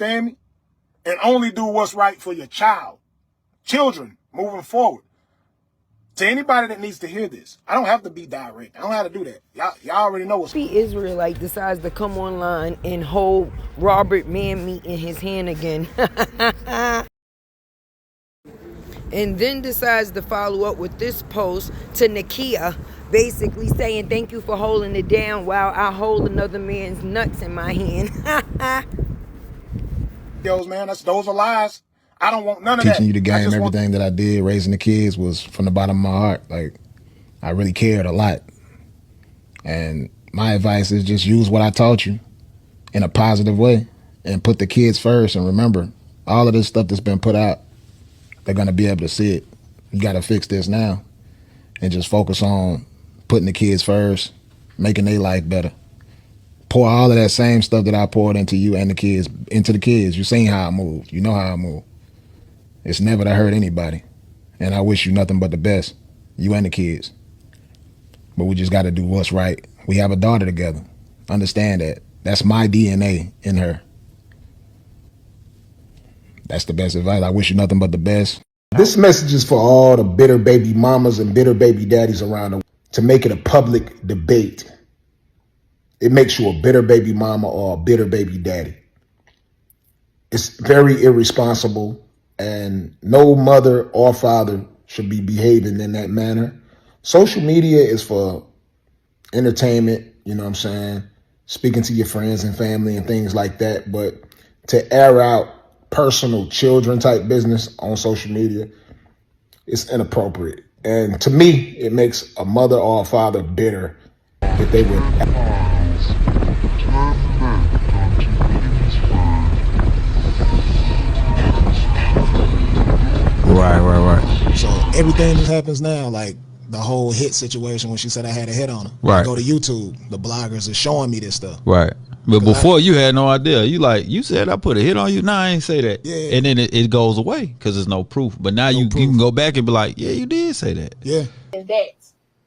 Understand me? And only do what's right for your children moving forward. To anybody that needs to hear this, I don't have to be direct. I don't have to do that. Y'all already know what's... The Israelite decides to come online and hold Robert man meat in his hand again. And then decides to follow up with this post to Nakia, basically saying thank you for holding it down while I hold another man's nuts in my hand. Man, those are lies. I don't want none of that. Teaching you the game, everything that I did, raising the kids, was from the bottom of my heart. Like, I really cared a lot. And my advice is just use what I taught you in a positive way and put the kids first. And remember, all of this stuff that's been put out, they're going to be able to see it. You got to fix this now and just focus on putting the kids first, making their life better. Pour all of that same stuff that I poured into you and the kids, into the kids. You seen how I moved. You know how I move. It's never to hurt anybody. And I wish you nothing but the best, you and the kids. But we just got to do what's right. We have a daughter together. Understand that. That's my DNA in her. That's the best advice. I wish you nothing but the best. This message is for all the bitter baby mamas and bitter baby daddies around the world. To make it a public debate, it makes you a bitter baby mama or a bitter baby daddy. It's very irresponsible, and no mother or father should be behaving in that manner. Social media is for entertainment, you know what I'm saying? Speaking to your friends and family and things like that. But to air out personal children type business on social media, it's inappropriate. And to me, it makes a mother or a father bitter if they would. Right. So everything that happens now, like the whole hit situation when she said I had a hit on her. Right. I go to YouTube, the bloggers are showing me this stuff. Right. But before you had no idea. You said I put a hit on you. Nah, I ain't say that. Yeah. And then it goes away because there's no proof. But now you can go back and be like, yeah, you did say that. Yeah. And that.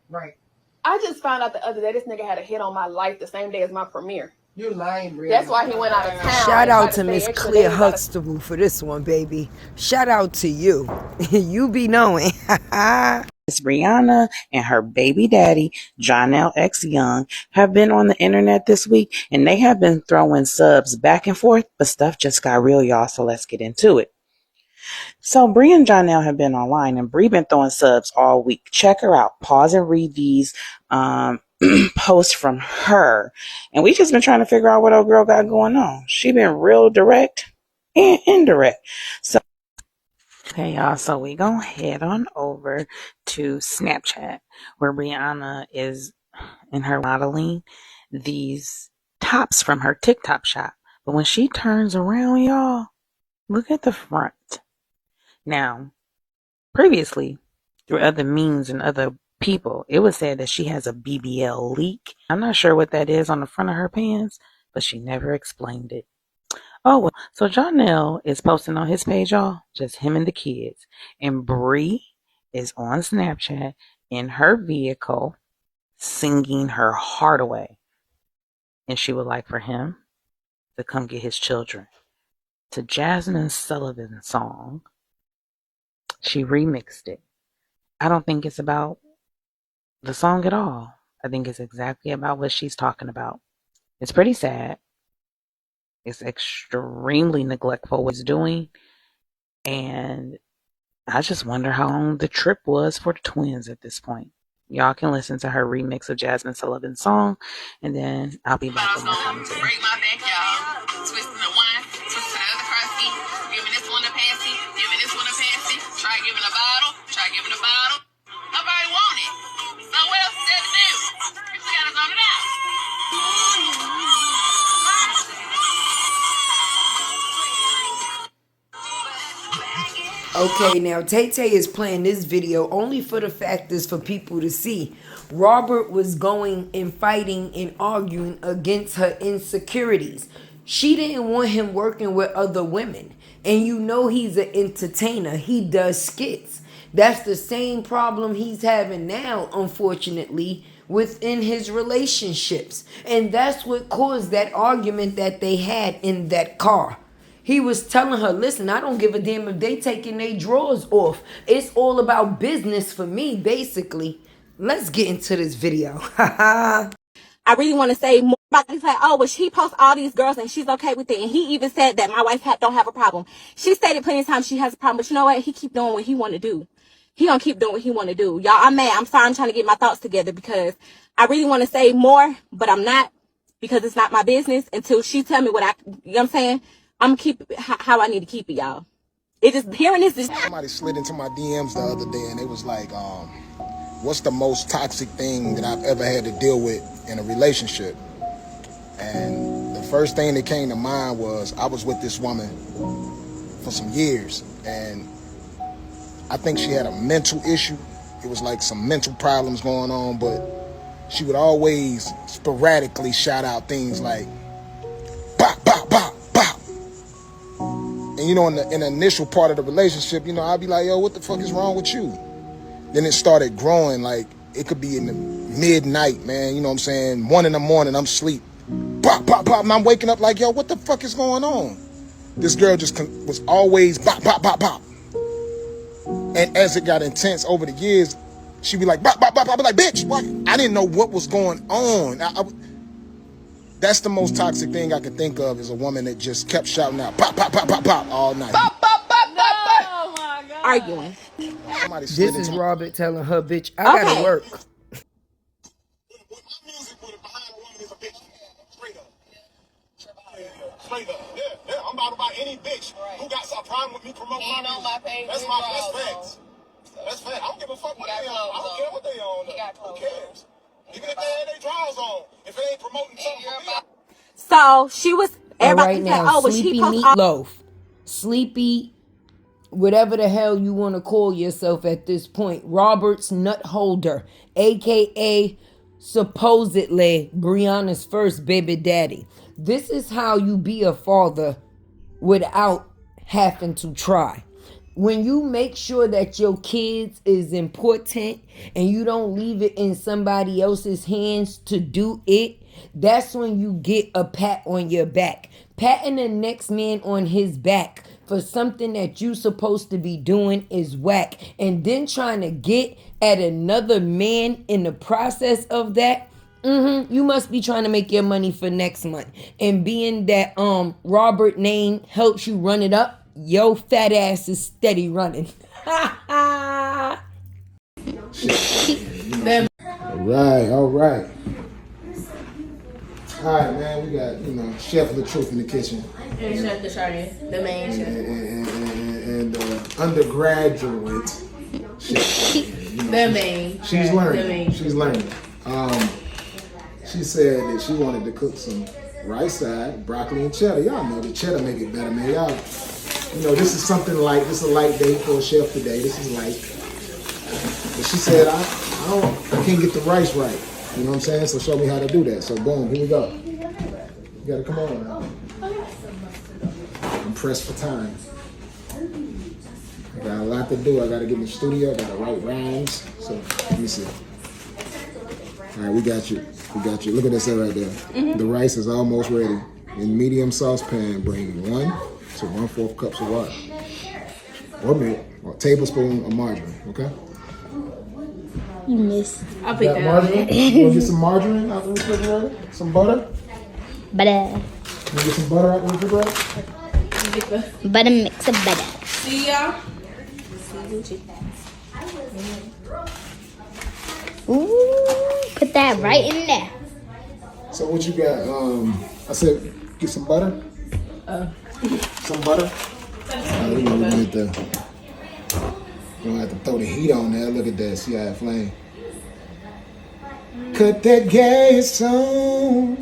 Right. I just found out the other day this nigga had a hit on my life the same day as my premiere. You're lying, Briana. That's why he went out of town. Shout out to Miss Clear Huxtable for this one, baby. Shout out to you. You be knowing. Miss Briana and her baby daddy, Jonell X Young, have been on the internet this week, and they have been throwing subs back and forth, but stuff just got real, y'all, so let's get into it. So Bree and Jonell have been online, and Bree been throwing subs all week. Check her out. Pause and read these posts from her. And we just been trying to figure out what old girl got going on. She been real direct and indirect. So, okay, y'all. So we gonna head on over to Snapchat, where Briana is in her modeling these tops from her TikTok shop. But when she turns around, y'all, look at the front. Now, previously, through other means and other people, it was said that she has a BBL leak. I'm not sure what that is on the front of her pants, but she never explained it. Oh, well, so Jonell is posting on his page, y'all, just him and the kids. And Bree is on Snapchat in her vehicle singing her heart away. And she would like for him to come get his children. To Jasmine Sullivan's song, she remixed it. I don't think it's about the song at all. I think it's exactly about what she's talking about. It's pretty sad. It's extremely neglectful what it's doing. And I just wonder how long the trip was for the twins at this point. Y'all can listen to her remix of Jasmine Sullivan's song, and then I'll be back with more commentary. Break my back, y'all. Twisting the one, twisting the other car seat. Giving this one a passy, giving this one a passy. Try giving a bottle, try giving a bottle. Nobody want it. So what else is there to do? You just gotta zone it out. Okay, now Tay-Tay is playing this video only for the fact is for people to see. Robert was going and fighting and arguing against her insecurities. She didn't want him working with other women. And you know he's an entertainer. He does skits. That's the same problem he's having now, unfortunately, within his relationships. And that's what caused that argument that they had in that car. He was telling her, listen, I don't give a damn if they taking their drawers off. It's all about business for me, basically. Let's get into this video. I really want to say more about this. Like, oh, but she posts all these girls and she's okay with it. And he even said that my wife don't have a problem. She stated plenty of times she has a problem. But you know what? He keep doing what he want to do. He gonna keep doing what he want to do. Y'all, I'm mad. I'm sorry. I'm trying to get my thoughts together because I really want to say more, but I'm not, because it's not my business until she tell me what you know what I'm saying? I'm keep it how I need to keep it, y'all. It just, hearing this is... Somebody slid into my DMs the other day and it was like, what's the most toxic thing that I've ever had to deal with in a relationship? And the first thing that came to mind was I was with this woman for some years and I think she had a mental issue. It was like some mental problems going on, but she would always sporadically shout out things like bop, bop, bop, bop. And you know, in the initial part of the relationship, you know, I'd be like, yo, what the fuck is wrong with you? Then it started growing, like it could be in the midnight, man, you know what I'm saying? 1 in the morning, I'm asleep. Bop, bop, bop, and I'm waking up like, yo, what the fuck is going on? This girl just was always bop, bop, bop, bop. And as it got intense over the years, she'd be like, bop, bop, bop, I'd be like, bitch, what? I didn't know what was going on. That's the most toxic thing I could think of, is a woman that just kept shouting out, pop, pop, pop, pop, pop, all night. Pop, pop, pop, pop, pop. Oh my God. Arguing. This is Robert telling her, bitch, I gotta work. Straight up. Yeah, I'm about to buy any bitch who got a problem with me promoting my page. That's facts. That's fact. I don't give a fuck what they on. I don't care what they on. Who cares? Even if they had their drawers on, if it ain't promoting something for me. So she was, everybody right now, oh, but Sleepy she posts Meatloaf, Sleepy, whatever the hell you want to call yourself at this point, Robert's nut holder, aka supposedly Briana's first baby daddy. This is how you be a father without having to try. When you make sure that your kids is important and you don't leave it in somebody else's hands to do it, that's when you get a pat on your back. Patting the next man on his back for something that you supposed to be doing is whack. And then trying to get at another man in the process of that, you must be trying to make your money for next month. And being that Robert name helps you run it up, yo fat ass is steady running. All right. All right, man. We got, you know, Chef Latruth in the kitchen. And Chef the the main chef. And undergraduate chef. You know, The main. She's learning. She's learning. She said that she wanted to cook some rice side, broccoli and cheddar. Y'all know the cheddar make it better, man. Y'all, you know, this is something light. This is a light day for a chef today. This is light. But she said, I can't get the rice right. You know what I'm saying? So show me how to do that. So boom, here we go. You gotta come on now. I'm pressed for time. I got a lot to do. I gotta get in the studio. I gotta write rhymes. So let me see. All right, we got you. We got you. Look at this right there. The rice is almost ready. In medium saucepan, bring 1 to 1/4 cups of water. Or milk, or a tablespoon of margarine, okay? You missed. I'll pick that margarine? You want to get some margarine out of the refrigerator? Some butter? Butter. You want to get some butter out of the refrigerator? Butter mix of butter. See y'all. Ooh, put that right in there. So what you got? I said get some butter. Some butter. We're gonna have to throw the heat on there. Look at that. See how it flame. Cut that gas on.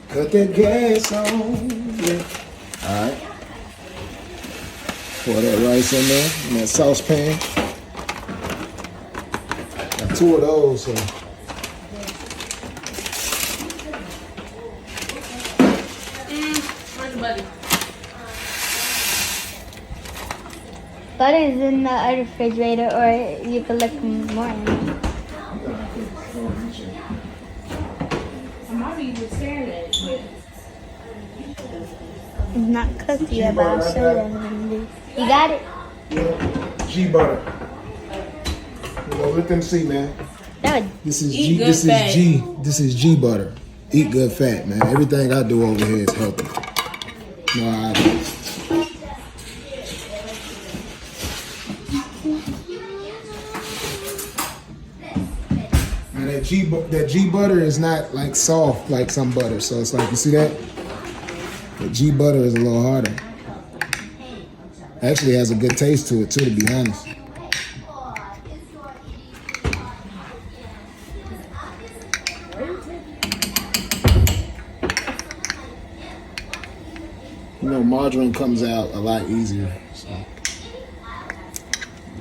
Cut that gas on. Yeah. All right. Pour that rice in there in that saucepan. Got 2 of those. So. Where's the butter? Butter is in the other refrigerator, or you can look more in it. Mommy was staring at it, I'm not cooked yet, but I'll show you everything. You got it? Yeah. G butter. Let them see, man. This is G. This is G. This is G butter. Eat good fat, man. Everything I do over here is healthy. No, and that G butter is not like soft like some butter. So it's like, you see that? The G butter is a little harder. Actually has a good taste to it too, to be honest. You know, margarine comes out a lot easier. So,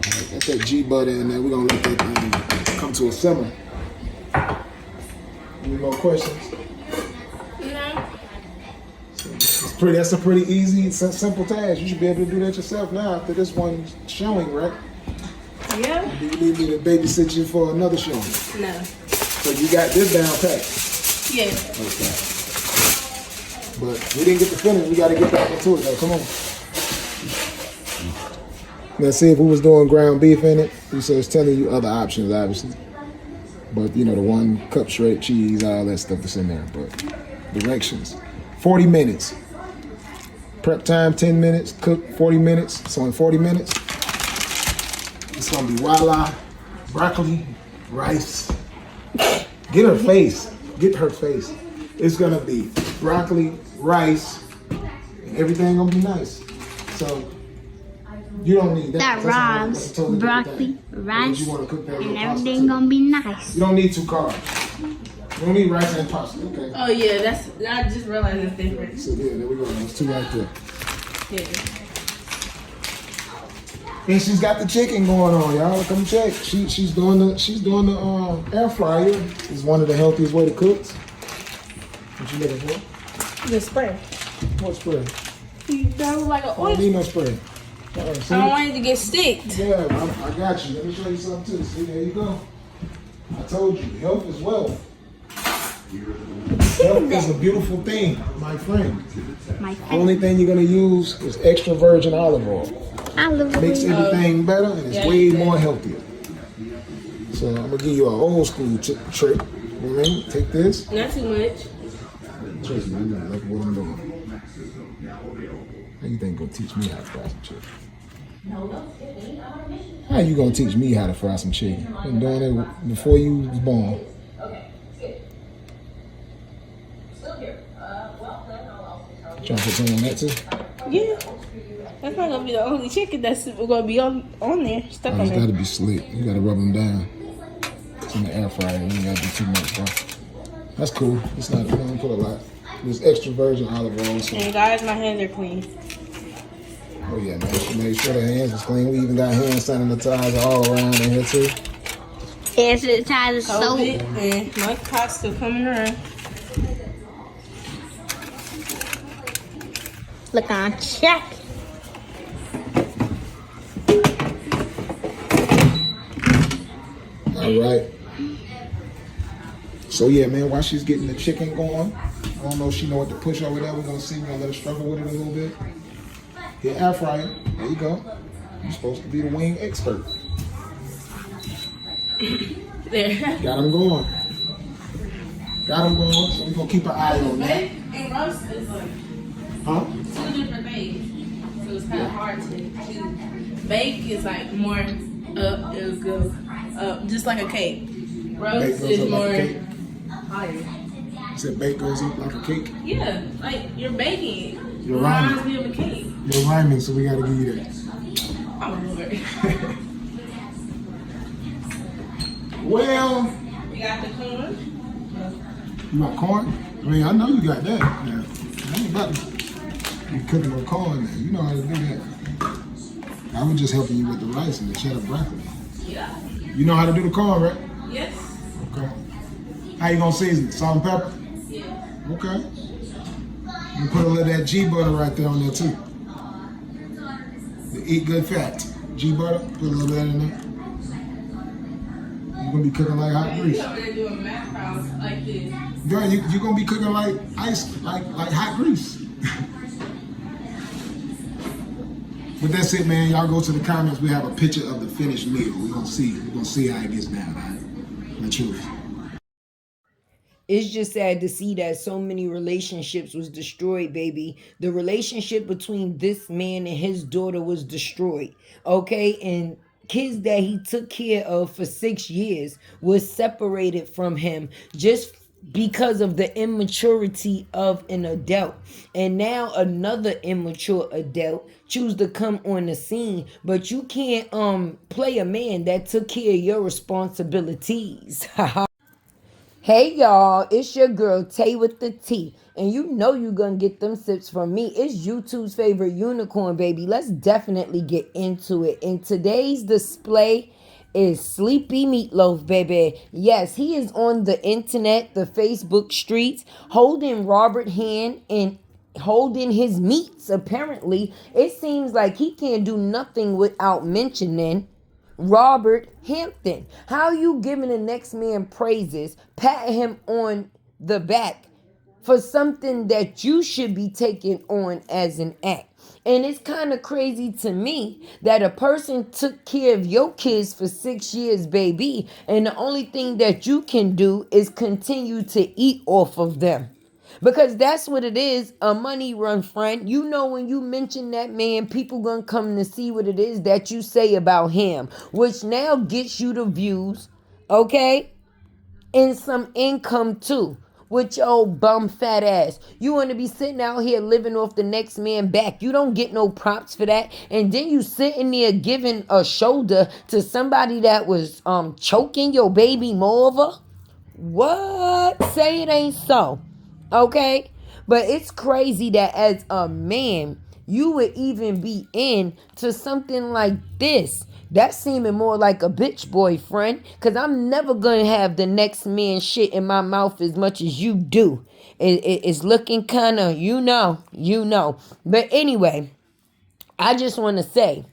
got that G butter in there. We're gonna let that thing come to a simmer. Any more questions? No. That's a pretty easy, simple task. You should be able to do that yourself now after this one's showing, right? Yeah. Do you need me to babysit you for another showing? No. So you got this down pat? Yeah. Okay. But we didn't get to finish. We got to get back into it, though. Come on. Let's see if we was doing ground beef in it. So it's telling you other options, obviously. But, you know, the 1 cup straight cheese, all that stuff is in there. But directions. 40 minutes. Prep time, 10 minutes. Cook, 40 minutes. So in 40 minutes, it's going to be voila, broccoli, rice. Get her face. Get her face. It's going to be broccoli, rice, and everything going to be nice. So you don't need that. That rhymes. Totally Broccoli, rice, you want to cook that and pasta everything gonna be nice. You don't need 2 carbs. You don't need rice and pasta. Okay. Oh yeah, I just realized it's different. So yeah, there we go. There's 2 right there. Yeah. And she's got the chicken going on, y'all. Come check. She's doing the air fryer. Is one of the healthiest way to cook. What you looking for? The spray. What spray? That was like an I don't oil. need no spray. I don't want it to get sticked. Yeah, I got you. Let me show you something too. See, there you go. I told you, health is wealth. Health is a beautiful thing, my friend. The only thing you're gonna use is extra virgin olive oil. Makes everything better and it's way more healthier. So I'm gonna give you an old school trick. You know what I mean? Take this. Not too much. Trust me, you look what I'm doing. How you think gonna teach me how to fry some chicken? How you gonna teach me how to fry some chicken? I've been doing it before you was born. Trying to put some on that too? Yeah. That's not gonna be the only chicken that's gonna be on there. Stuck on It's there. gotta be slick. You gotta rub them down. It's in the air fryer. You ain't gotta do too much, bro. That's cool. It's not, you don't put a lot. There's extra virgin olive oil. So. And guys, my hands are clean. Oh yeah, man. She made sure the hands was clean. We even got hand sanitizer all around in here too. Hand sanitizer, soap. And my pot's still coming around. Look on check. All right. So yeah, man, while she's getting the chicken going, I don't know if she know what to push over there. We're gonna see. We're gonna let her struggle with it a little bit. Hit air fryer. There you go. You're supposed to be the wing expert. There. Got him going. Got him going. So we're gonna keep an eye on that. Bake and roast is like two different things. So it's kind of hard to choose. Bake is like more up, it'll go up, just like a cake. Roast is more higher. You said bake goes up like a cake? Yeah, like you're baking. You're reminds rhyming. me of a cake. You're rhyming, so we gotta give you that. Oh Lord. Well, We got the corn. you got corn? I mean, I know you got that. Yeah. I ain't about to be cooking no corn now. You know how to do that. I was just helping you with the rice and the cheddar broccoli. Yeah. You know how to do the corn, right? Yes. Okay. How you gonna season it? Salt and pepper? Yeah. Okay. You put a little of that G butter right there on there too. The Eat Good Fat. G butter, put a little bit in there. You're gonna be cooking like hot grease. Over there doing macros like this. Girl, you're gonna be cooking like ice, like hot grease. But that's it, man. Y'all go to the comments. We have a picture of the finished meal. We're gonna see. We're gonna see how it gets down. All right? The truth. It's just sad to see that so many relationships was destroyed, baby. The relationship between this man and his daughter was destroyed, okay? And kids that he took care of for 6 years was separated from him just because of the immaturity of an adult. And now another immature adult choose to come on the scene, but you can't play a man that took care of your responsibilities. Hey y'all, it's your girl Tay with the T, and you know you gonna get them sips from me. It's YouTube's favorite unicorn, baby. Let's definitely get into it. And today's display is Sleepy Meatloaf, baby. Yes, he is on the internet, the Facebook streets, holding Robert hand and holding his meats. Apparently, it seems like he can't do nothing without mentioning Robert Hampton. How you giving the next man praises, patting him on the back for something that you should be taking on as an act? And it's kind of crazy to me that a person took care of your kids for 6 years, baby, and the only thing that you can do is continue to eat off of them. Because that's what it is, a money run, friend. You know, when you mention that man, people gonna come to see what it is that you say about him, which now gets you the views, okay? And some income too. With your old bum fat ass. You want to be sitting out here living off the next man back. You don't get no props for that. And then you sitting there giving a shoulder to somebody that was choking your baby mother. What? Say it ain't so. Okay? But it's crazy that as a man, you would even be into something like this. That's seeming more like a bitch boyfriend. Because I'm never going to have the next man shit in my mouth as much as you do. It's looking kind of, you know. But anyway, I just want to say,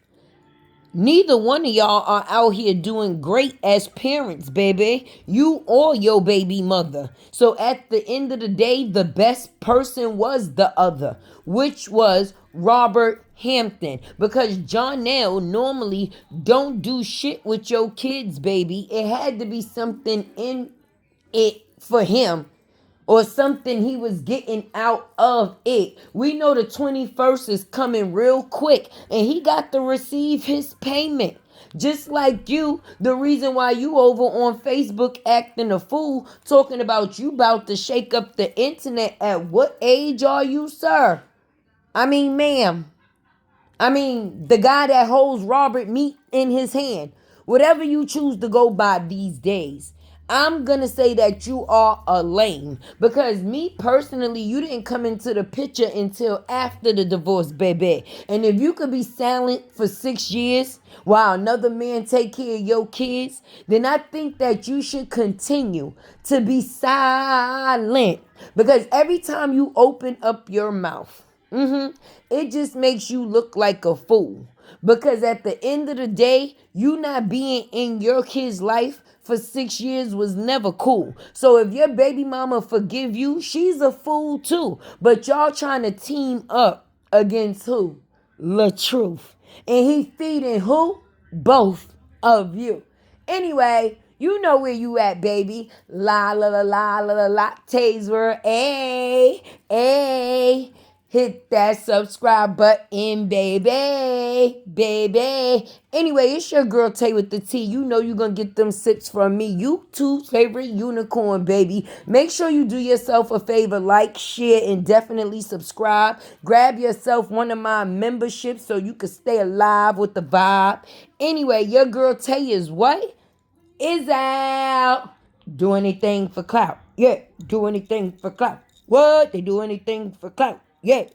neither one of y'all are out here doing great as parents, baby. You or your baby mother. So at the end of the day, the best person was the other, which was Robert Hampton. Because Jonell normally don't do shit with your kids, baby. It had to be something in it for him, or something he was getting out of it. We know the 21st is coming real quick, and he got to receive his payment. Just like you, the reason why you over on Facebook acting a fool, talking about you about to shake up the internet. At what age are you, sir? I mean, ma'am. I mean, the guy that holds Robert meat in his hand. Whatever you choose to go by these days. I'm going to say that you are a lame. Because me personally, you didn't come into the picture until after the divorce, baby. And if you could be silent for 6 years while another man take care of your kids, then I think that you should continue to be silent. Because every time you open up your mouth, it just makes you look like a fool. Because at the end of the day, you not being in your kid's life for 6 years was never cool. So if your baby mama forgive you, she's a fool too. But y'all trying to team up against who? Latruth. And he feeding who? Both of you. Anyway, you know where you at, baby. La la la la la la la. Taser, hey. Hit that subscribe button, baby. Anyway, it's your girl Tay with the T. You know you're going to get them sips from me. YouTube's favorite unicorn, baby. Make sure you do yourself a favor. Like, share, and definitely subscribe. Grab yourself one of my memberships so you can stay alive with the vibe. Anyway, your girl Tay is what? Is out. Do anything for clout. Yeah, do anything for clout. What? They do anything for clout. Yeah.